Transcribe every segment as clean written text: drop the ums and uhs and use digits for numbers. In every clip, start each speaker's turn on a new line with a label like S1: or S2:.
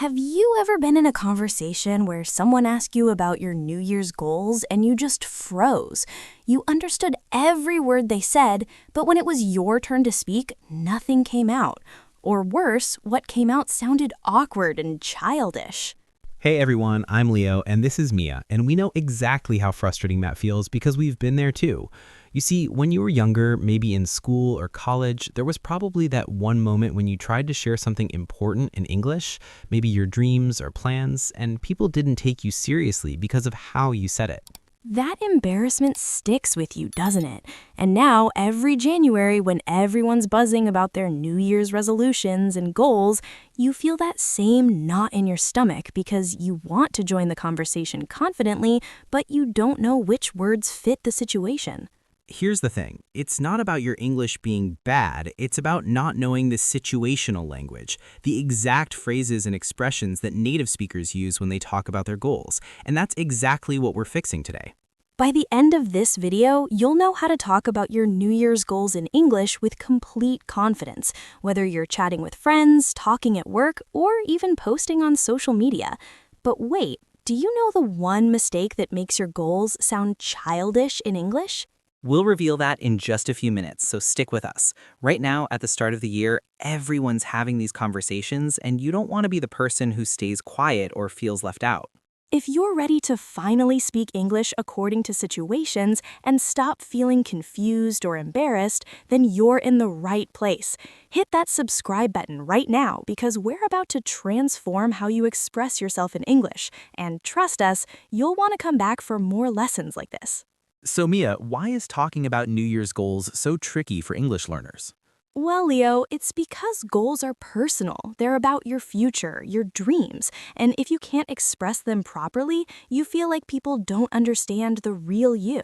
S1: Have you ever been in a conversation where someone asked you about your New Year's goals and you just froze? You understood every word they said, but when it was your turn to speak, nothing came out. Or worse, what came out sounded awkward and childish.
S2: Hey everyone, I'm Leo, and this is Mia, and we know exactly how frustrating that feels because we've been there too. You see, when you were younger, maybe in school or college, there was probably that one moment when you tried to share something important in English, maybe your dreams or plans, and people didn't take you seriously because of how you said it.
S1: That embarrassment sticks with you, doesn't it? And now, every January, when everyone's buzzing about their New Year's resolutions and goals, you feel that same knot in your stomach because you want to join the conversation confidently, but you don't know which words fit the situation.
S2: Here's the thing, it's not about your English being bad, it's about not knowing the situational language, the exact phrases and expressions that native speakers use when they talk about their goals. And that's exactly what we're fixing today.
S1: By the end of this video, you'll know how to talk about your New Year's goals in English with complete confidence, whether you're chatting with friends, talking at work, or even posting on social media. But wait, do you know the one mistake that makes your goals sound childish in English?
S3: We'll reveal that in just a few minutes, so stick with us. Right now, at the start of the year, everyone's having these conversations, and you don't want to be the person who stays quiet or feels left out.
S1: If you're ready to finally speak English according to situations and stop feeling confused or embarrassed, then you're in the right place. Hit that subscribe button right now because we're about to transform how you express yourself in English. And trust us, you'll want to come back for more lessons like this.
S2: So Mia, why is talking about New Year's goals so tricky for English learners?
S1: Well, Leo, it's because goals are personal. They're about your future, your dreams. And if you can't express them properly, you feel like people don't understand the real you.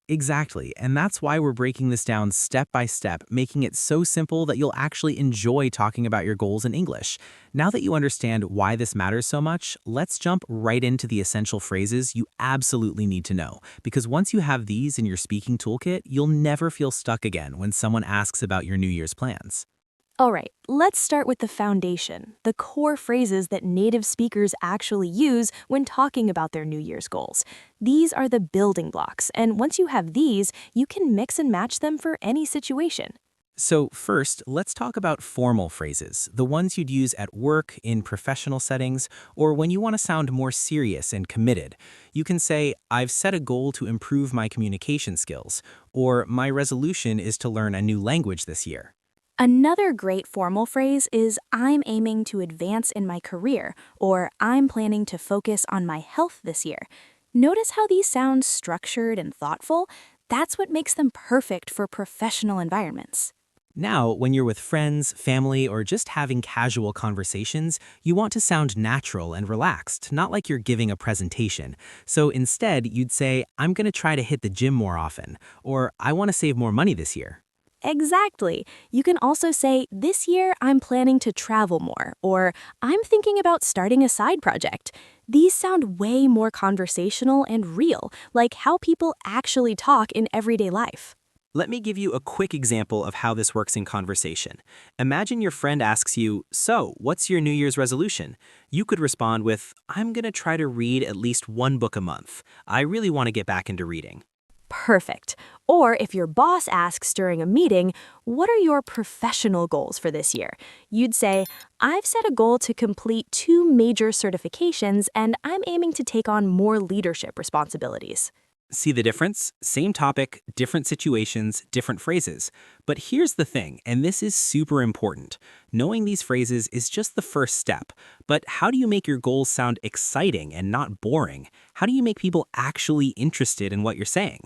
S2: Exactly, and that's why we're breaking this down step by step, making it so simple that you'll actually enjoy talking about your goals in English. Now that you understand why this matters so much, let's jump right into the essential phrases you absolutely need to know, because once you have these in your speaking toolkit, you'll never feel stuck again when someone asks about your New Year's plans.
S1: All right, let's start with the foundation, the core phrases that native speakers actually use when talking about their New Year's goals. These are the building blocks, and once you have these, you can mix and match them for any situation.
S2: So first, let's talk about formal phrases, the ones you'd use at work, in professional settings, or when you want to sound more serious and committed. You can say, I've set a goal to improve my communication skills, or my resolution is to learn a new language this year.
S1: Another great formal phrase is I'm aiming to advance in my career, or I'm planning to focus on my health this year. Notice how these sound structured and thoughtful? That's what makes them perfect for professional environments.
S2: Now, when you're with friends, family, or just having casual conversations, you want to sound natural and relaxed, not like you're giving a presentation. So instead, you'd say, I'm going to try to hit the gym more often, or I want to save more money this year.
S1: Exactly. You can also say, this year I'm planning to travel more, or I'm thinking about starting a side project. These sound way more conversational and real, like how people actually talk in everyday life.
S3: Let me give you a quick example of how this works in conversation. Imagine your friend asks you, so, what's your New Year's resolution? You could respond with, I'm going to try to read at least one book a month. I really want to get back into reading.
S1: Perfect. Or if your boss asks during a meeting, what are your professional goals for this year? You'd say, I've set a goal to complete 2 major certifications and I'm aiming to take on more leadership responsibilities.
S3: See the difference? Same topic, different situations, different phrases. But here's the thing, and this is super important. Knowing these phrases is just the first step. But how do you make your goals sound exciting and not boring? How do you make people actually interested in what you're saying?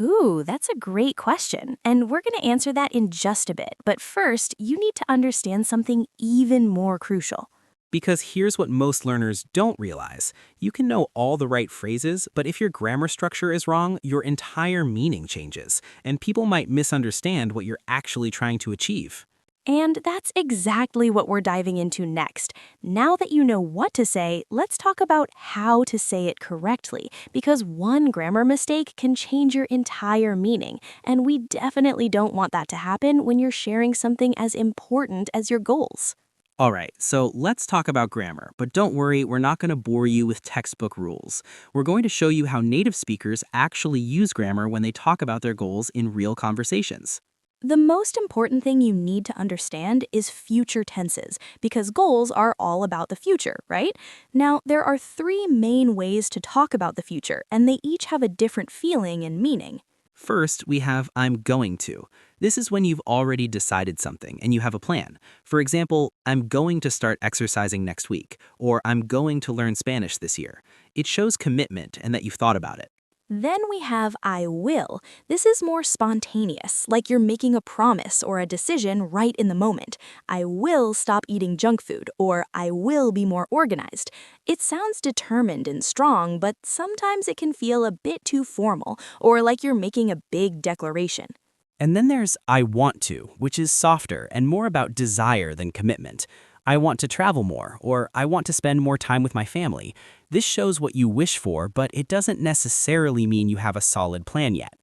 S1: Ooh, that's a great question, and we're going to answer that in just a bit. But first, you need to understand something even more crucial.
S3: Because here's what most learners don't realize. You can know all the right phrases, but if your grammar structure is wrong, your entire meaning changes, and people might misunderstand what you're actually trying to achieve.
S1: And that's exactly what we're diving into next. Now that you know what to say, let's talk about how to say it correctly, because one grammar mistake can change your entire meaning, and we definitely don't want that to happen when you're sharing something as important as your goals.
S3: All right, so let's talk about grammar, but don't worry, we're not going to bore you with textbook rules. We're going to show you how native speakers actually use grammar when they talk about their goals in real conversations.
S1: The most important thing you need to understand is future tenses, because goals are all about the future, right? Now, there are three main ways to talk about the future, and they each have a different feeling and meaning.
S3: First, we have I'm going to. This is when you've already decided something and you have a plan. For example, I'm going to start exercising next week, or I'm going to learn Spanish this year. It shows commitment and that you've thought about it.
S1: Then we have I will. This is more spontaneous, like you're making a promise or a decision right in the moment. I will stop eating junk food, or I will be more organized. It sounds determined and strong, but sometimes it can feel a bit too formal, or like you're making a big declaration.
S3: And then there's I want to, which is softer and more about desire than commitment. I want to travel more, or I want to spend more time with my family. This shows what you wish for, but it doesn't necessarily mean you have a solid plan yet.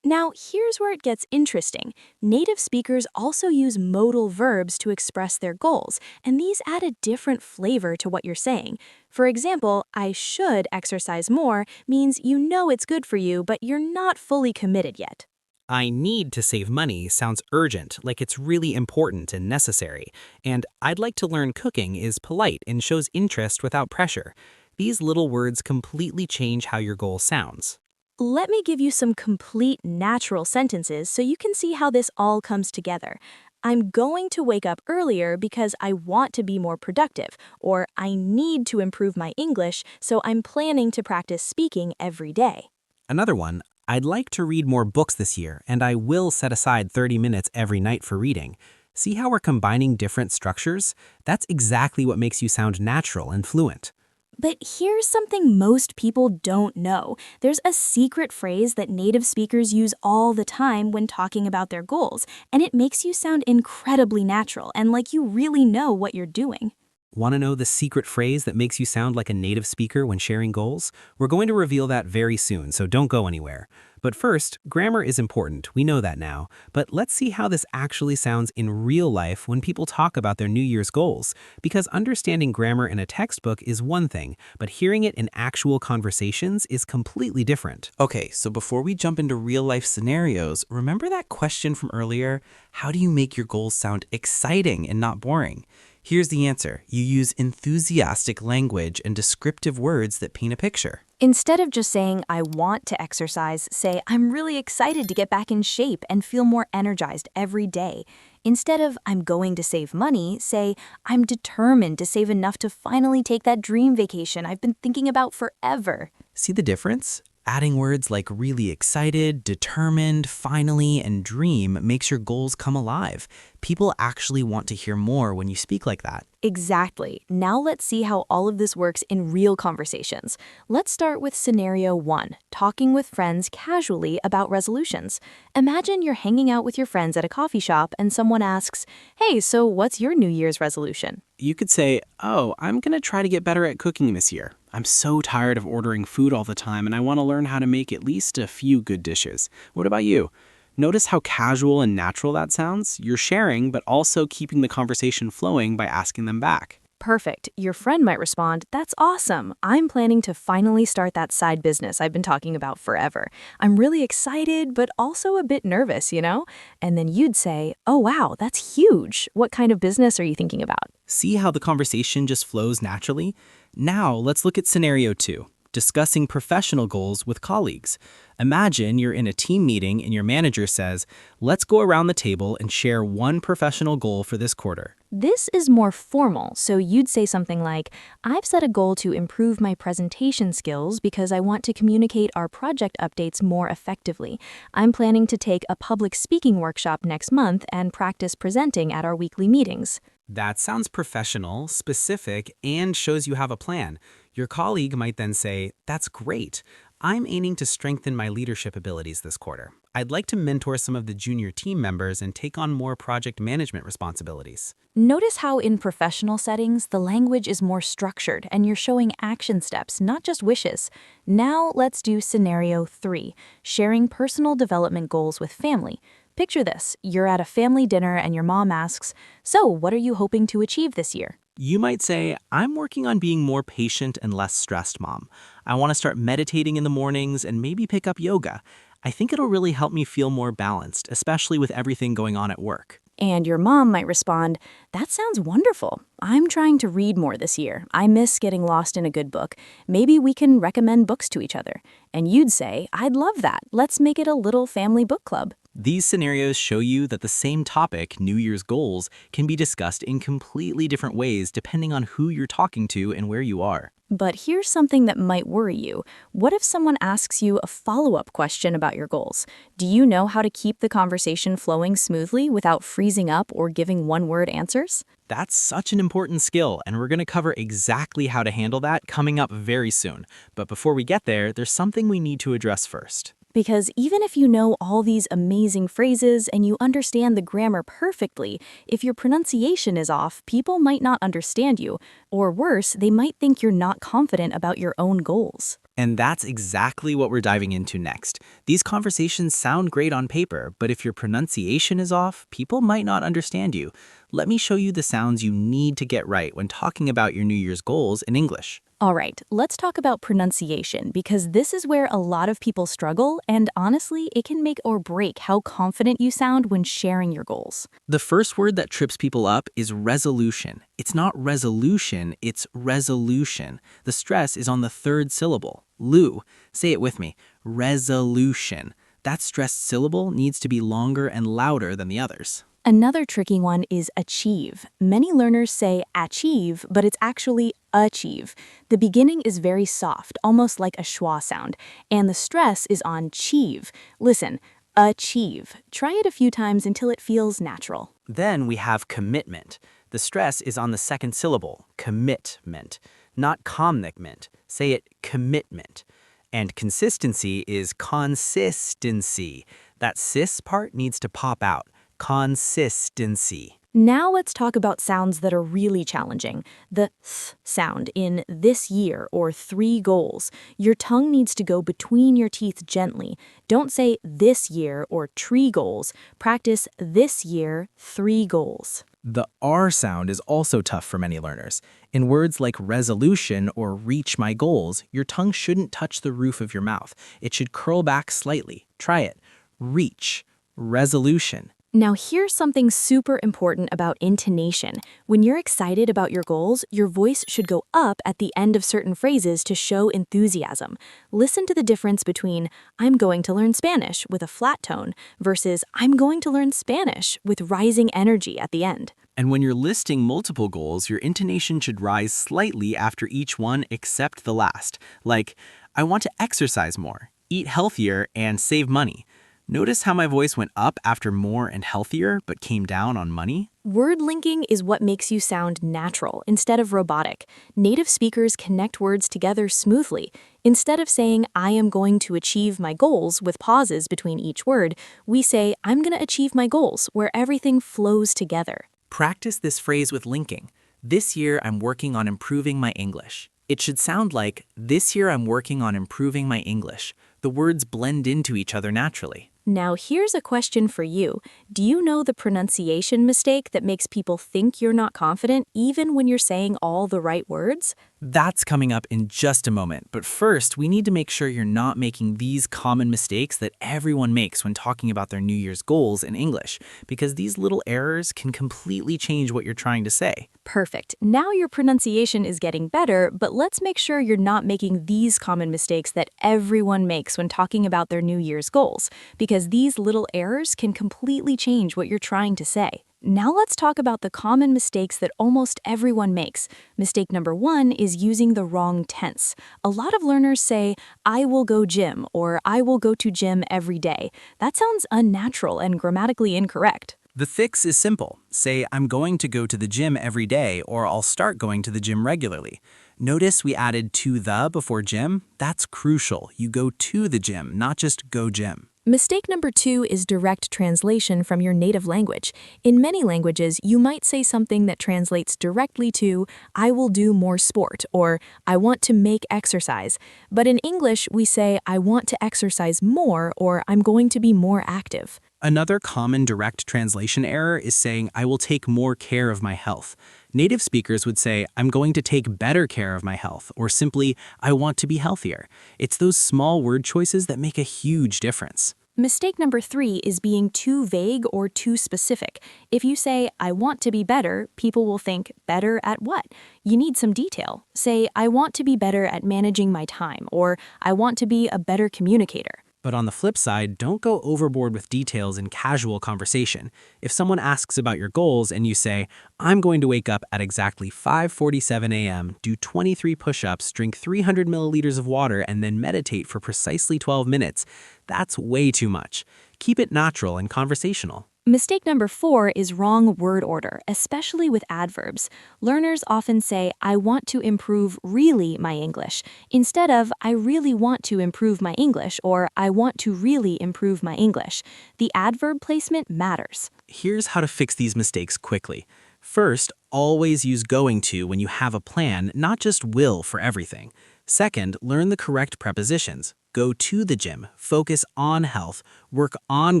S1: Now, here's where it gets interesting. Native speakers also use modal verbs to express their goals, and these add a different flavor to what you're saying. For example, I should exercise more means you know it's good for you, but you're not fully committed yet.
S3: I need to save money sounds urgent, like it's really important and necessary. And I'd like to learn cooking is polite and shows interest without pressure. These little words completely change how your goal sounds.
S1: Let me give you some complete natural sentences so you can see how this all comes together. I'm going to wake up earlier because I want to be more productive, or I need to improve my English, so I'm planning to practice speaking every day.
S3: Another one, I'd like to read more books this year, and I will set aside 30 minutes every night for reading. See how we're combining different structures? That's exactly what makes you sound natural and fluent.
S1: But here's something most people don't know. There's a secret phrase that native speakers use all the time when talking about their goals, and it makes you sound incredibly natural and like you really know what you're doing.
S3: Want to know the secret phrase that makes you sound like a native speaker when sharing goals? We're going to reveal that very soon, so don't go anywhere. But first, grammar is important, we know that now, but let's see how this actually sounds in real life when people talk about their New Year's goals. Because understanding grammar in a textbook is one thing, but hearing it in actual conversations is completely different. Okay, so before we jump into real life scenarios, remember that question from earlier? How do you make your goals sound exciting and not boring? Here's the answer. You use enthusiastic language and descriptive words that paint a picture.
S1: Instead of just saying, I want to exercise, say, I'm really excited to get back in shape and feel more energized every day. Instead of, I'm going to save money, say, I'm determined to save enough to finally take that dream vacation I've been thinking about forever.
S3: See the difference? Adding words like really excited, determined, finally, and dream makes your goals come alive. People actually want to hear more when you speak like that.
S1: Exactly. Now let's see how all of this works in real conversations. Let's start with scenario 1, talking with friends casually about resolutions. Imagine you're hanging out with your friends at a coffee shop and someone asks, hey, so what's your New Year's resolution?
S3: You could say, oh, I'm going to try to get better at cooking this year. I'm so tired of ordering food all the time and I want to learn how to make at least a few good dishes. What about you? Notice how casual and natural that sounds? You're sharing, but also keeping the conversation flowing by asking them back.
S1: Perfect. Your friend might respond, that's awesome. I'm planning to finally start that side business I've been talking about forever. I'm really excited, but also a bit nervous, you know? And then you'd say, oh wow, that's huge. What kind of business are you thinking about?
S3: See how the conversation just flows naturally? Now let's look at scenario 2. Discussing professional goals with colleagues. Imagine you're in a team meeting and your manager says, let's go around the table and share one professional goal for this quarter.
S1: This is more formal, so you'd say something like, I've set a goal to improve my presentation skills because I want to communicate our project updates more effectively. I'm planning to take a public speaking workshop next month and practice presenting at our weekly meetings.
S3: That sounds professional, specific, and shows you have a plan. Your colleague might then say, that's great. I'm aiming to strengthen my leadership abilities this quarter. I'd like to mentor some of the junior team members and take on more project management responsibilities.
S1: Notice how in professional settings, the language is more structured and you're showing action steps, not just wishes. Now let's do scenario 3, sharing personal development goals with family. Picture this. You're at a family dinner and your mom asks, "So, what are you hoping to achieve this year?"
S2: You might say, I'm working on being more patient and less stressed, Mom. I want to start meditating in the mornings and maybe pick up yoga. I think it'll really help me feel more balanced, especially with everything going on at work.
S1: And your mom might respond, "That sounds wonderful. I'm trying to read more this year. I miss getting lost in a good book. Maybe we can recommend books to each other." And you'd say, "I'd love that. Let's make it a little family book club."
S2: These scenarios show you that the same topic, New Year's goals, can be discussed in completely different ways depending on who you're talking to and where you are.
S1: But here's something that might worry you. What if someone asks you a follow-up question about your goals? Do you know how to keep the conversation flowing smoothly without freezing up or giving one-word answers?
S2: That's such an important skill, and we're going to cover exactly how to handle that coming up very soon. But before we get there, there's something we need to address first.
S1: Because even if you know all these amazing phrases and you understand the grammar perfectly, if your pronunciation is off, people might not understand you. Or worse, they might think you're not confident about your own goals.
S2: And that's exactly what we're diving into next. These conversations sound great on paper, but if your pronunciation is off, people might not understand you. Let me show you the sounds you need to get right when talking about your New Year's goals in English.
S1: All right, let's talk about pronunciation because this is where a lot of people struggle, and honestly, it can make or break how confident you sound when sharing your goals.
S2: The first word that trips people up is resolution. It's not resolution, it's resolution. The stress is on the third syllable. Lu. Say it with me. Resolution. That stressed syllable needs to be longer and louder than the others.
S1: Another tricky one is achieve. Many learners say achieve, but it's actually achieve. The beginning is very soft, almost like a schwa sound, and the stress is on chieve. Listen, achieve. Try it a few times until it feels natural.
S2: Then we have commitment. The stress is on the second syllable, commitment, not commitment. Say it, commitment. And consistency is consistency. That sis part needs to pop out. Consistency.
S1: Now let's talk about sounds that are really challenging. The th sound in this year or 3 goals. Your tongue needs to go between your teeth gently. Don't say this year or tree goals. Practice this year, 3 goals.
S2: The R sound is also tough for many learners. In words like resolution or reach my goals, your tongue shouldn't touch the roof of your mouth. It should curl back slightly. Try it. Reach. Resolution.
S1: Now here's something super important about intonation. When you're excited about your goals, your voice should go up at the end of certain phrases to show enthusiasm. Listen to the difference between "I'm going to learn Spanish" with a flat tone versus "I'm going to learn Spanish" with rising energy at the end.
S2: And when you're listing multiple goals, your intonation should rise slightly after each one except the last. Like, I want to exercise more, eat healthier, and save money. Notice how my voice went up after more and healthier, but came down on money?
S1: Word linking is what makes you sound natural instead of robotic. Native speakers connect words together smoothly. Instead of saying, "I am going to achieve my goals" with pauses between each word, we say, "I'm going to achieve my goals," where everything flows together.
S2: Practice this phrase with linking. This year, I'm working on improving my English. It should sound like, this year I'm working on improving my English. The words blend into each other naturally.
S1: Now here's a question for you. Do you know the pronunciation mistake that makes people think you're not confident even when you're saying all the right words?
S2: That's coming up in just a moment, but first, we need to make sure you're not making these common mistakes that everyone makes when talking about their New Year's goals in English, because these little errors can completely change what you're trying to say.
S1: Perfect. Now your pronunciation is getting better, but let's make sure you're not making these common mistakes that everyone makes when talking about their New Year's goals, because these little errors can completely change what you're trying to say. Now let's talk about the common mistakes that almost everyone makes. Mistake number 1 is using the wrong tense. A lot of learners say, "I will go gym," or "I will go to gym every day." That sounds unnatural and grammatically incorrect.
S2: The fix is simple. Say, I'm going to go to the gym every day, or I'll start going to the gym regularly. Notice we added to the before gym? That's crucial. You go to the gym, not just go gym.
S1: Mistake number 2 is direct translation from your native language. In many languages, you might say something that translates directly to, "I will do more sport," or "I want to make exercise." But in English, we say, "I want to exercise more," or "I'm going to be more active."
S3: Another common direct translation error is saying, I will take more care of my health. Native speakers would say, I'm going to take better care of my health, or simply, I want to be healthier. It's those small word choices that make a huge difference.
S1: Mistake number 3 is being too vague or too specific. If you say, I want to be better, people will think, better at what? You need some detail. Say, I want to be better at managing my time, or I want to be a better communicator.
S3: But on the flip side, don't go overboard with details in casual conversation. If someone asks about your goals and you say, I'm going to wake up at exactly 5:47 a.m., do 23 push-ups, drink 300 milliliters of water, and then meditate for precisely 12 minutes, that's way too much. Keep it natural and conversational.
S1: Mistake number 4 is wrong word order, especially with adverbs. Learners often say, I want to improve really my English, instead of, I really want to improve my English, or I want to really improve my English. The adverb placement matters.
S3: Here's how to fix these mistakes quickly. First, always use going to when you have a plan, not just will for everything. Second, learn the correct prepositions. Go to the gym, focus on health, work on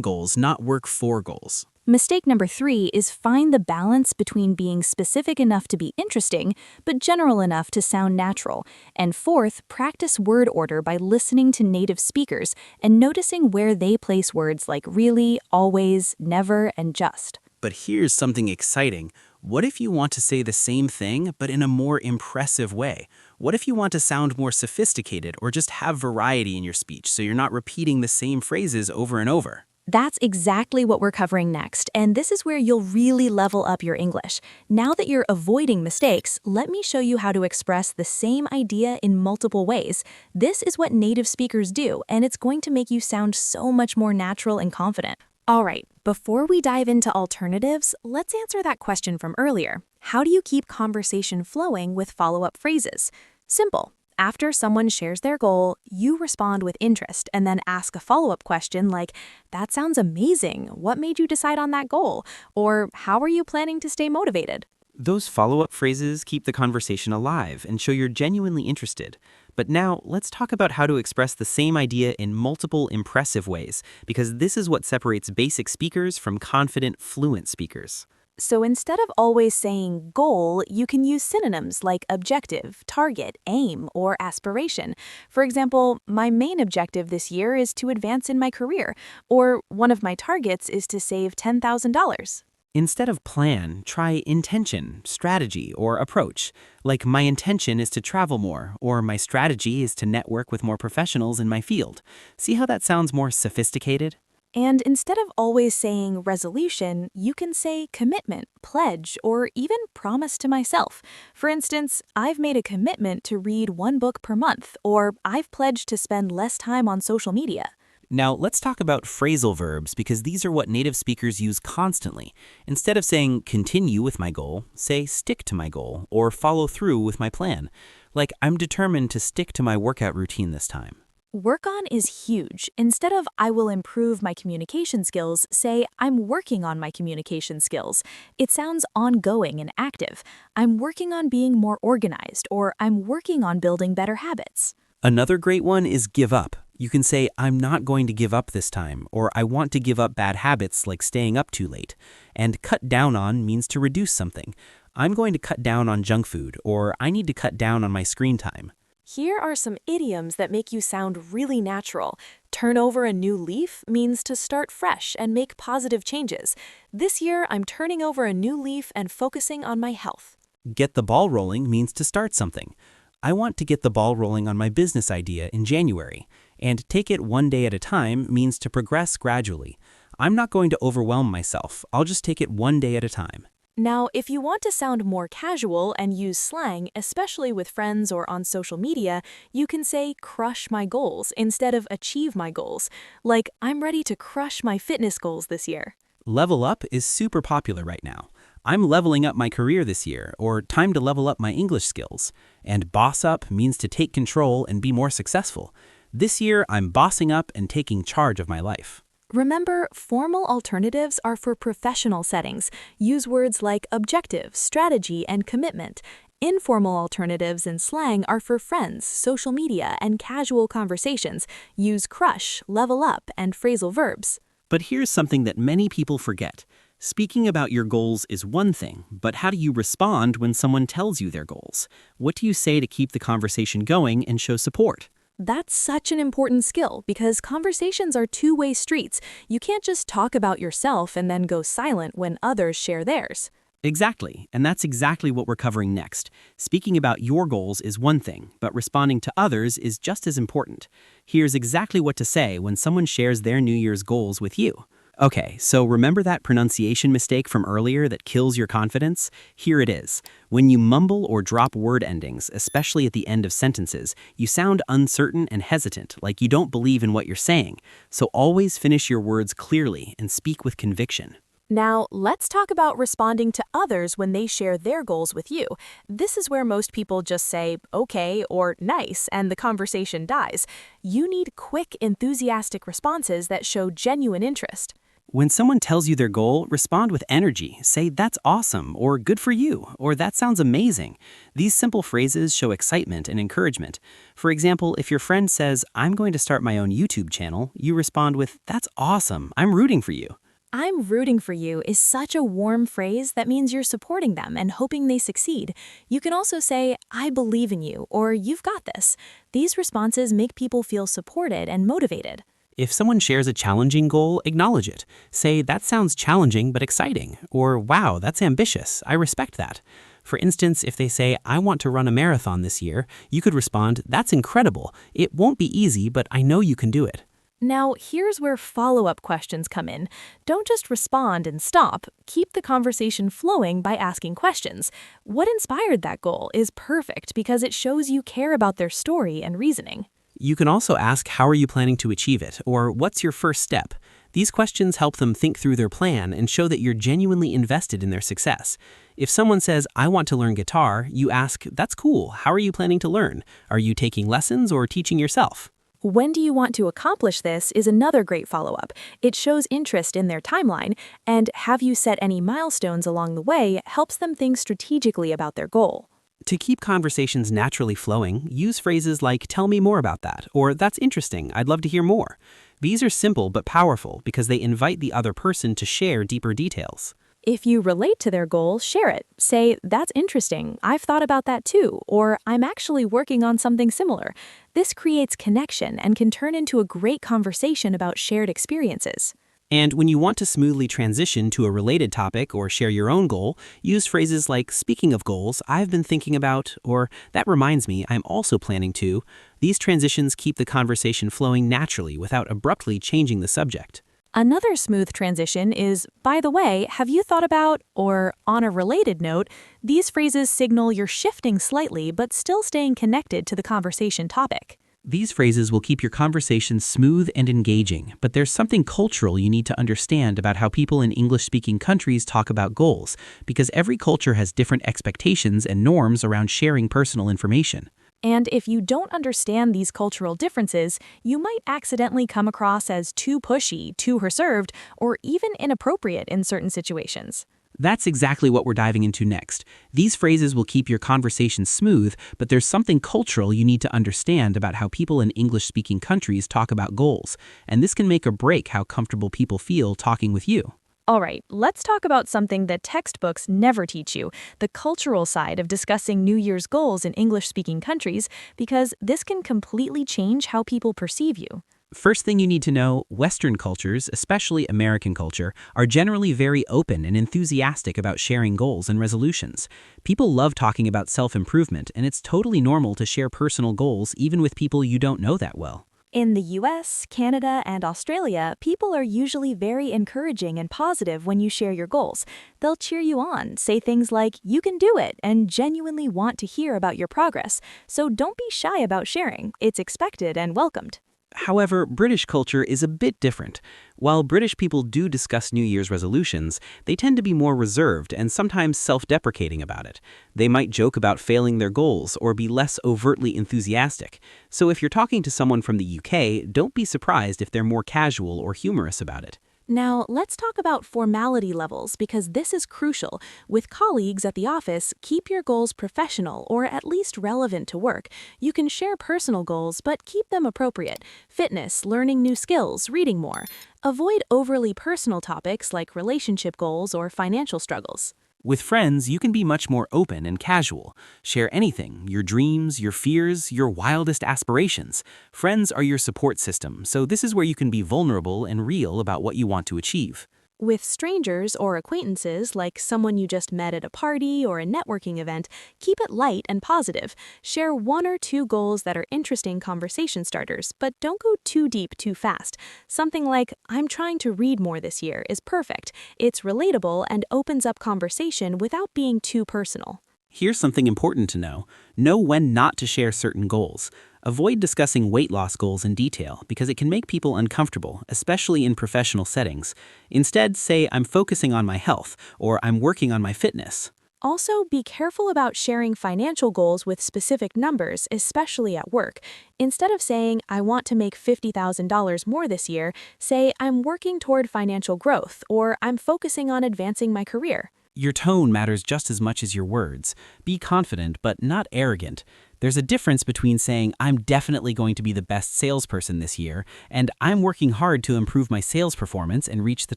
S3: goals, not work for goals.
S1: Mistake number 3 is find the balance between being specific enough to be interesting, but general enough to sound natural. And fourth, practice word order by listening to native speakers and noticing where they place words like really, always, never, and just.
S3: But here's something exciting. What if you want to say the same thing, but in a more impressive way? What if you want to sound more sophisticated or just have variety in your speech so you're not repeating the same phrases over and over?
S1: That's exactly what we're covering next, and this is where you'll really level up your English. Now that you're avoiding mistakes, let me show you how to express the same idea in multiple ways. This is what native speakers do, and it's going to make you sound so much more natural and confident. All right, before we dive into alternatives, let's answer that question from earlier. How do you keep conversation flowing with follow-up phrases? Simple. After someone shares their goal, you respond with interest and then ask a follow-up question like, that sounds amazing. What made you decide on that goal? Or how are you planning to stay motivated?
S3: Those follow-up phrases keep the conversation alive and show you're genuinely interested. But now, let's talk about how to express the same idea in multiple impressive ways, because this is what separates basic speakers from confident, fluent speakers.
S1: So instead of always saying goal, you can use synonyms like objective, target, aim, or aspiration. For example, my main objective this year is to advance in my career, or one of my targets is to save $10,000.
S3: Instead of plan, try intention, strategy, or approach. Like, my intention is to travel more, or my strategy is to network with more professionals in my field. See how that sounds more sophisticated?
S1: And instead of always saying resolution, you can say commitment, pledge, or even promise to myself. For instance, I've made a commitment to read 1 book per month, or I've pledged to spend less time on social media.
S3: Now, let's talk about phrasal verbs, because these are what native speakers use constantly. Instead of saying continue with my goal, say stick to my goal, or follow through with my plan. Like, I'm determined to stick to my workout routine this time.
S1: Work on is huge. Instead of I will improve my communication skills, say I'm working on my communication skills. It sounds ongoing and active. I'm working on being more organized, or I'm working on building better habits.
S3: Another great one is give up. You can say, I'm not going to give up this time, or I want to give up bad habits like staying up too late. And cut down on means to reduce something. I'm going to cut down on junk food, or I need to cut down on my screen time.
S1: Here are some idioms that make you sound really natural. Turn over a new leaf means to start fresh and make positive changes. This year, I'm turning over a new leaf and focusing on my health.
S3: Get the ball rolling means to start something. I want to get the ball rolling on my business idea in January. And take it one day at a time means to progress gradually. I'm not going to overwhelm myself. I'll just take it one day at a time.
S1: Now, if you want to sound more casual and use slang, especially with friends or on social media, you can say crush my goals instead of achieve my goals. Like, I'm ready to crush my fitness goals this year.
S3: Level up is super popular right now. I'm leveling up my career this year, or time to level up my English skills. And boss up means to take control and be more successful. This year, I'm bossing up and taking charge of my life.
S1: Remember, formal alternatives are for professional settings. Use words like objective, strategy, and commitment. Informal alternatives in slang are for friends, social media, and casual conversations. Use crush, level up, and phrasal verbs.
S3: But here's something that many people forget. Speaking about your goals is one thing, but how do you respond when someone tells you their goals? What do you say to keep the conversation going and show support?
S1: That's such an important skill because conversations are two-way streets. You can't just talk about yourself and then go silent when others share theirs.
S3: Exactly, and that's exactly what we're covering next. Speaking about your goals is one thing, but responding to others is just as important. Here's exactly what to say when someone shares their New Year's goals with you. Okay, so remember that pronunciation mistake from earlier that kills your confidence? Here it is. When you mumble or drop word endings, especially at the end of sentences, you sound uncertain and hesitant, like you don't believe in what you're saying. So always finish your words clearly and speak with conviction.
S1: Now, let's talk about responding to others when they share their goals with you. This is where most people just say, okay, or nice, and the conversation dies. You need quick, enthusiastic responses that show genuine interest.
S3: When someone tells you their goal, respond with energy. Say, that's awesome, or good for you, or that sounds amazing. These simple phrases show excitement and encouragement. For example, if your friend says, I'm going to start my own YouTube channel, you respond with, that's awesome, I'm rooting for you.
S1: I'm rooting for you is such a warm phrase that means you're supporting them and hoping they succeed. You can also say, I believe in you, or you've got this. These responses make people feel supported and motivated.
S3: If someone shares a challenging goal, acknowledge it. Say, that sounds challenging but exciting, or wow, that's ambitious, I respect that. For instance, if they say, I want to run a marathon this year, you could respond, that's incredible. It won't be easy, but I know you can do it.
S1: Now, here's where follow-up questions come in. Don't just respond and stop. Keep the conversation flowing by asking questions. What inspired that goal is perfect because it shows you care about their story and reasoning.
S3: You can also ask, how are you planning to achieve it, or what's your first step? These questions help them think through their plan and show that you're genuinely invested in their success. If someone says, I want to learn guitar, you ask, that's cool, how are you planning to learn? Are you taking lessons or teaching yourself?
S1: When do you want to accomplish this is another great follow-up. It shows interest in their timeline, and have you set any milestones along the way helps them think strategically about their goal.
S3: To keep conversations naturally flowing, use phrases like, tell me more about that, or that's interesting, I'd love to hear more. These are simple but powerful because they invite the other person to share deeper details.
S1: If you relate to their goal, share it. Say, that's interesting, I've thought about that too, or I'm actually working on something similar. This creates connection and can turn into a great conversation about shared experiences.
S3: And when you want to smoothly transition to a related topic or share your own goal, use phrases like, speaking of goals, I've been thinking about, or that reminds me, I'm also planning to. These transitions keep the conversation flowing naturally without abruptly changing the subject.
S1: Another smooth transition is, by the way, have you thought about, or on a related note, these phrases signal you're shifting slightly but still staying connected to the conversation topic.
S3: These phrases will keep your conversation smooth and engaging, but there's something cultural you need to understand about how people in English-speaking countries talk about goals, because every culture has different expectations and norms around sharing personal information.
S1: And if you don't understand these cultural differences, you might accidentally come across as too pushy, too reserved, or even inappropriate in certain situations.
S3: That's exactly what we're diving into next. These phrases will keep your conversation smooth, but there's something cultural you need to understand about how people in English-speaking countries talk about goals, and this can make or break how comfortable people feel talking with you.
S1: All right, let's talk about something that textbooks never teach you, the cultural side of discussing New Year's goals in English-speaking countries, because this can completely change how people perceive you.
S3: First thing you need to know, Western cultures, especially American culture, are generally very open and enthusiastic about sharing goals and resolutions. People love talking about self-improvement, and it's totally normal to share personal goals even with people you don't know that well.
S1: In the US, Canada, and Australia, people are usually very encouraging and positive when you share your goals. They'll cheer you on, say things like, you can do it, and genuinely want to hear about your progress. So don't be shy about sharing. It's expected and welcomed.
S3: However, British culture is a bit different. While British people do discuss New Year's resolutions, they tend to be more reserved and sometimes self-deprecating about it. They might joke about failing their goals or be less overtly enthusiastic. So if you're talking to someone from the UK, don't be surprised if they're more casual or humorous about it.
S1: Now, let's talk about formality levels because this is crucial. With colleagues at the office, keep your goals professional or at least relevant to work. You can share personal goals, but keep them appropriate. Fitness, learning new skills, reading more. Avoid overly personal topics like relationship goals or financial struggles.
S3: With friends, you can be much more open and casual. Share anything, your dreams, your fears, your wildest aspirations. Friends are your support system, so this is where you can be vulnerable and real about what you want to achieve.
S1: With strangers or acquaintances, like someone you just met at a party or a networking event, keep it light and positive. Share one or two goals that are interesting conversation starters, but don't go too deep too fast. Something like, "I'm trying to read more this year," is perfect. It's relatable and opens up conversation without being too personal.
S3: Here's something important to know. Know when not to share certain goals. Avoid discussing weight loss goals in detail because it can make people uncomfortable, especially in professional settings. Instead, say, "I'm focusing on my health," or "I'm working on my fitness."
S1: Also, be careful about sharing financial goals with specific numbers, especially at work. Instead of saying, "I want to make $50,000 more this year," say, "I'm working toward financial growth," or "I'm focusing on advancing my career."
S3: Your tone matters just as much as your words. Be confident, but not arrogant. There's a difference between saying, "I'm definitely going to be the best salesperson this year," and "I'm working hard to improve my sales performance and reach the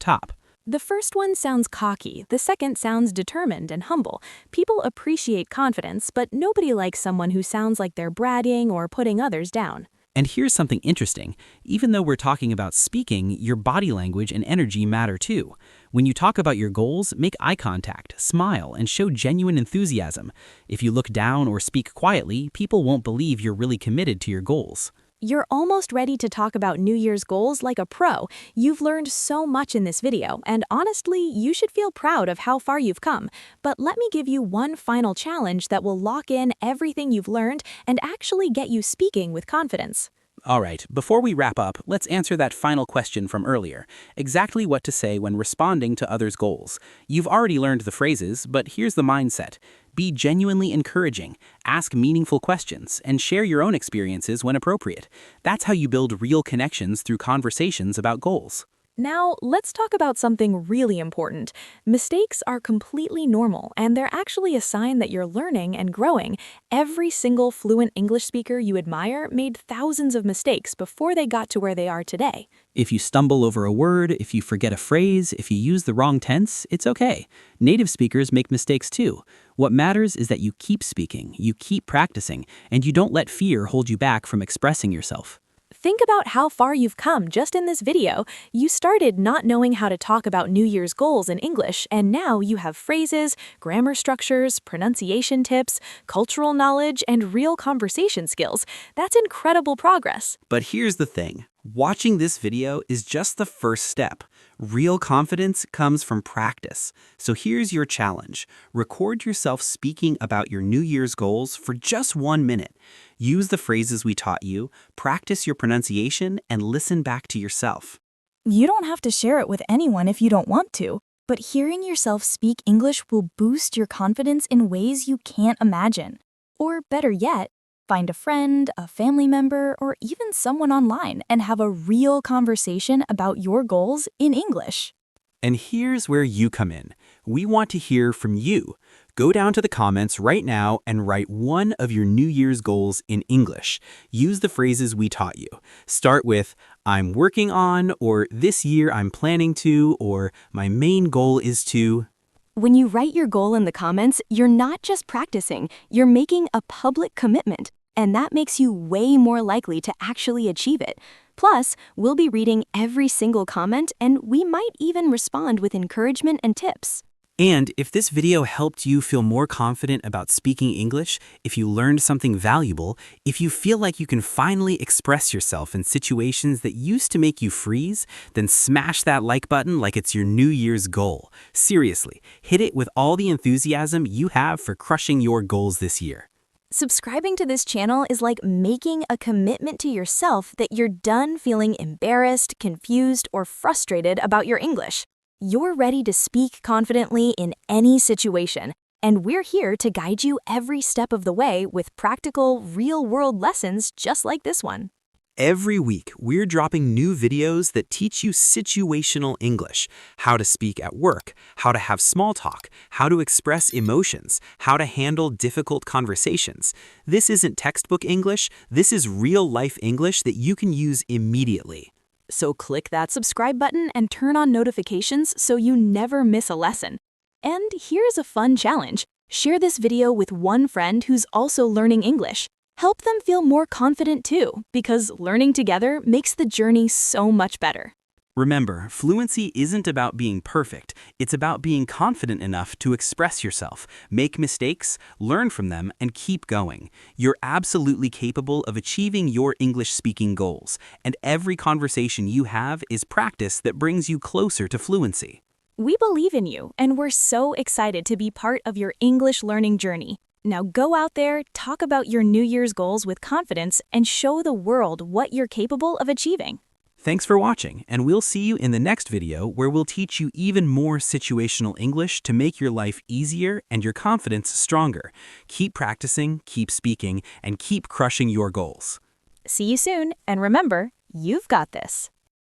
S3: top."
S1: The first one sounds cocky, the second sounds determined and humble. People appreciate confidence, but nobody likes someone who sounds like they're bragging or putting others down.
S3: And here's something interesting. Even though we're talking about speaking, your body language and energy matter too. When you talk about your goals, make eye contact, smile, and show genuine enthusiasm. If you look down or speak quietly, people won't believe you're really committed to your goals.
S1: You're almost ready to talk about New Year's goals like a pro. You've learned so much in this video, and honestly, you should feel proud of how far you've come. But let me give you one final challenge that will lock in everything you've learned and actually get you speaking with confidence.
S3: All right, before we wrap up, let's answer that final question from earlier. Exactly what to say when responding to others' goals. You've already learned the phrases, but here's the mindset. Be genuinely encouraging, ask meaningful questions, and share your own experiences when appropriate. That's how you build real connections through conversations about goals.
S1: Now, let's talk about something really important. Mistakes are completely normal, and they're actually a sign that you're learning and growing. Every single fluent English speaker you admire made thousands of mistakes before they got to where they are today.
S3: If you stumble over a word, if you forget a phrase, if you use the wrong tense, it's okay. Native speakers make mistakes too. What matters is that you keep speaking, you keep practicing, and you don't let fear hold you back from expressing yourself.
S1: Think about how far you've come just in this video. You started not knowing how to talk about New Year's goals in English, and now you have phrases, grammar structures, pronunciation tips, cultural knowledge, and real conversation skills. That's incredible progress.
S3: But here's the thing. Watching this video is just the first step. Real confidence comes from practice. So here's your challenge. Record yourself speaking about your New Year's goals for just 1 minute. Use the phrases we taught you, practice your pronunciation, and listen back to yourself.
S1: You don't have to share it with anyone if you don't want to, but hearing yourself speak English will boost your confidence in ways you can't imagine. Or better yet, find a friend, a family member, or even someone online and have a real conversation about your goals in English.
S3: And here's where you come in. We want to hear from you. Go down to the comments right now and write one of your New Year's goals in English. Use the phrases we taught you. Start with, "I'm working on," or "this year I'm planning to," or "my main goal is to."
S1: When you write your goal in the comments, you're not just practicing, you're making a public commitment, and that makes you way more likely to actually achieve it. Plus, we'll be reading every single comment, and we might even respond with encouragement and tips.
S3: And if this video helped you feel more confident about speaking English, if you learned something valuable, if you feel like you can finally express yourself in situations that used to make you freeze, then smash that like button like it's your New Year's goal. Seriously, hit it with all the enthusiasm you have for crushing your goals this year.
S1: Subscribing to this channel is like making a commitment to yourself that you're done feeling embarrassed, confused, or frustrated about your English. You're ready to speak confidently in any situation, and we're here to guide you every step of the way with practical, real-world lessons just like this one.
S3: Every week, we're dropping new videos that teach you situational English, how to speak at work, how to have small talk, how to express emotions, how to handle difficult conversations. This isn't textbook English, this is real-life English that you can use immediately.
S1: So click that subscribe button and turn on notifications so you never miss a lesson. And here's a fun challenge. Share this video with one friend who's also learning English. Help them feel more confident too, because learning together makes the journey so much better.
S3: Remember, fluency isn't about being perfect. It's about being confident enough to express yourself, make mistakes, learn from them, and keep going. You're absolutely capable of achieving your English-speaking goals, and every conversation you have is practice that brings you closer to fluency.
S1: We believe in you, and we're so excited to be part of your English learning journey. Now go out there, talk about your New Year's goals with confidence, and show the world what you're capable of achieving.
S3: Thanks for watching, and we'll see you in the next video where we'll teach you even more situational English to make your life easier and your confidence stronger. Keep practicing, keep speaking, and keep crushing your goals.
S1: See you soon, and remember, you've got this.